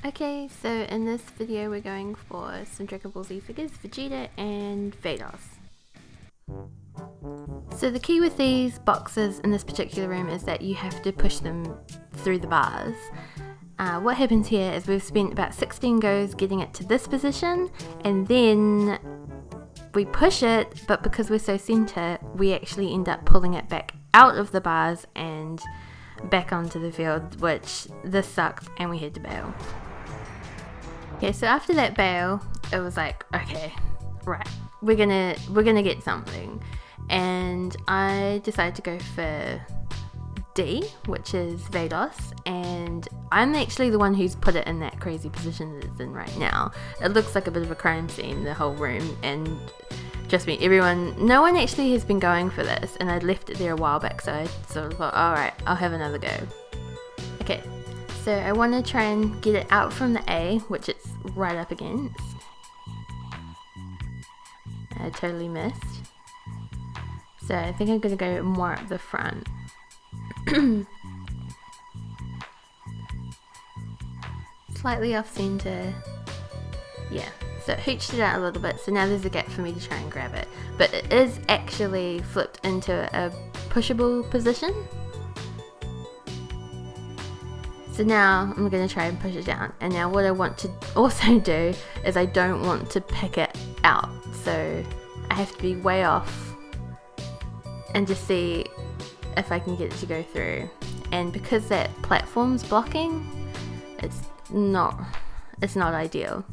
Okay, so in this video we're going for some Dragon Ball Z figures, Vegeta and Vados. So the key with these boxes in this particular room is that you have to push them through the bars. What happens here is we've spent about 16 goes getting it to this position, and then we push it, but because we're so center, we actually end up pulling it back out of the bars and back onto the field, which this sucked and we had to bail. Okay, so after that bail, it was like, okay, right, we're gonna get something, and I decided to go for D, which is Vados, and I'm actually the one who's put it in that crazy position that it's in right now. It looks like a bit of a crime scene, the whole room, and trust me, no one actually has been going for this, and I'd left it there a while back, so I sort of thought, alright, I'll have another go. Okay, so I want to try and get it out from the A, which it's right up against. I totally missed. So I think I'm going to go more up the front. Slightly off center. Yeah, so it hooched it out a little bit, so now there's a gap for me to try and grab it. But it is actually flipped into a pushable position. So now I'm going to try and push it down. And now what I want to also do is I don't want to pick it out. So I have to be way off and just see if I can get it to go through. And because that platform's blocking, it's not ideal.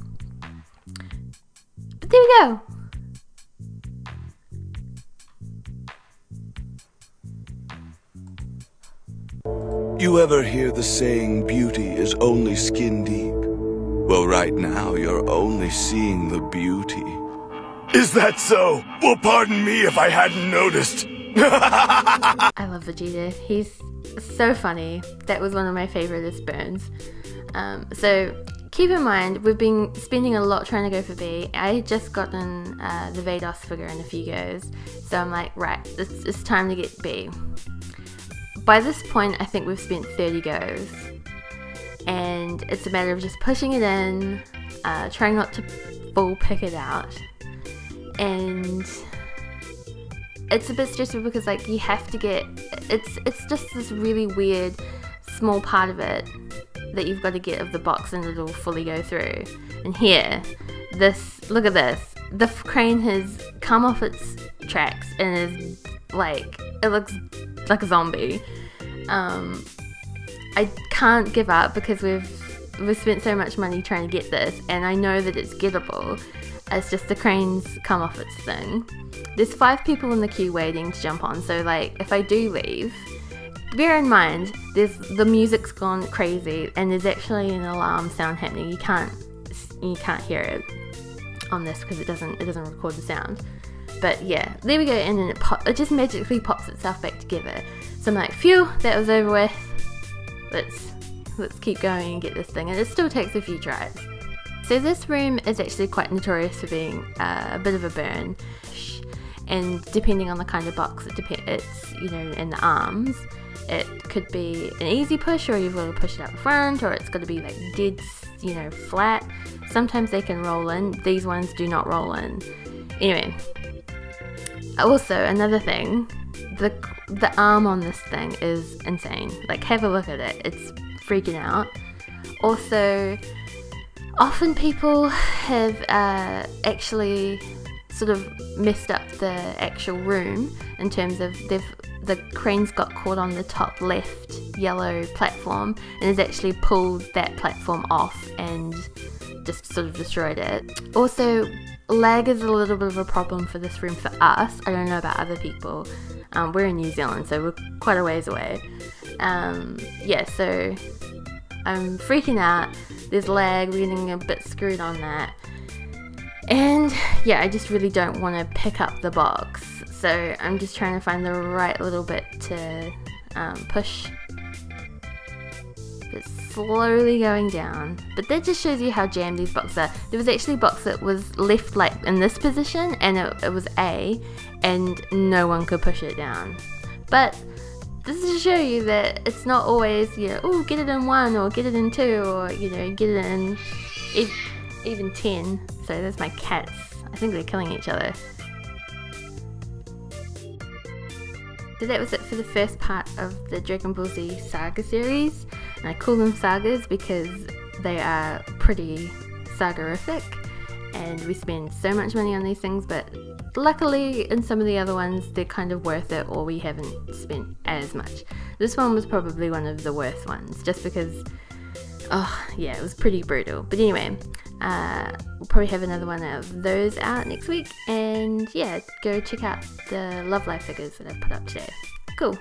But there we go. You ever hear the saying, beauty is only skin deep? Well, right now, you're only seeing the beauty. Is that so? Well, pardon me if I hadn't noticed. I love Vegeta. He's so funny. That was one of my favoriteest burns. So keep in mind, we've been spending a lot trying to go for B. I had just gotten the Vados figure in a few goes, so I'm like, right, it's time to get B. By this point, I think we've spent 30 goes, and it's a matter of just pushing it in, trying not to full pick it out, and it's a bit stressful because like you have to get, it's just this really weird small part of it that you've got to get of the box and it'll fully go through. And here, look at this, the crane has come off its tracks and is like, it looks like a zombie. I can't give up because we've spent so much money trying to get this, and I know that it's gettable. It's just the crane's come off its thing. There's 5 people in the queue waiting to jump on, so like if I do leave, bear in mind the music's gone crazy and there's actually an alarm sound happening. You can't hear it on this because it doesn't record the sound. But yeah, there we go, and then it just magically pops itself back together. So I'm like, phew, that was over with. Let's keep going and get this thing, and it still takes a few tries. So this room is actually quite notorious for being a bit of a burn, and depending on the kind of box, it's you know, in the arms, it could be an easy push, or you've got to push it out the front, or it's got to be like dead, you know, flat. Sometimes they can roll in. These ones do not roll in. Anyway. Also, another thing, the arm on this thing is insane. Like, have a look at it. It's freaking out. Also, often people have actually sort of messed up the actual room in terms of the crane's got caught on the top left yellow platform and has actually pulled that platform off and just sort of destroyed it. Also, lag is a little bit of a problem for this room for us. I don't know about other people. We're in New Zealand, so we're quite a ways away. Yeah, so I'm freaking out. There's lag, we're getting a bit screwed on that. And yeah, I just really don't want to pick up the box. So I'm just trying to find the right little bit to push. It's slowly going down, but that just shows you how jammed these boxes are. There was actually a box that was left like in this position, and it was A, and no one could push it down. But this is to show you that it's not always, you know, oh, get it in 1 or get it in 2 or, you know, get it in even 10. So there's my cats. I think they're killing each other. So that was it for the first part of the Dragon Ball Z Saga series. And I call them sagas because they are pretty sagarific. And we spend so much money on these things, but luckily in some of the other ones they're kind of worth it, or we haven't spent as much. This one was probably one of the worst ones, just because, oh yeah, it was pretty brutal. But anyway, we'll probably have another one of those out next week, and yeah, go check out the Love Life figures that I've put up today. Cool.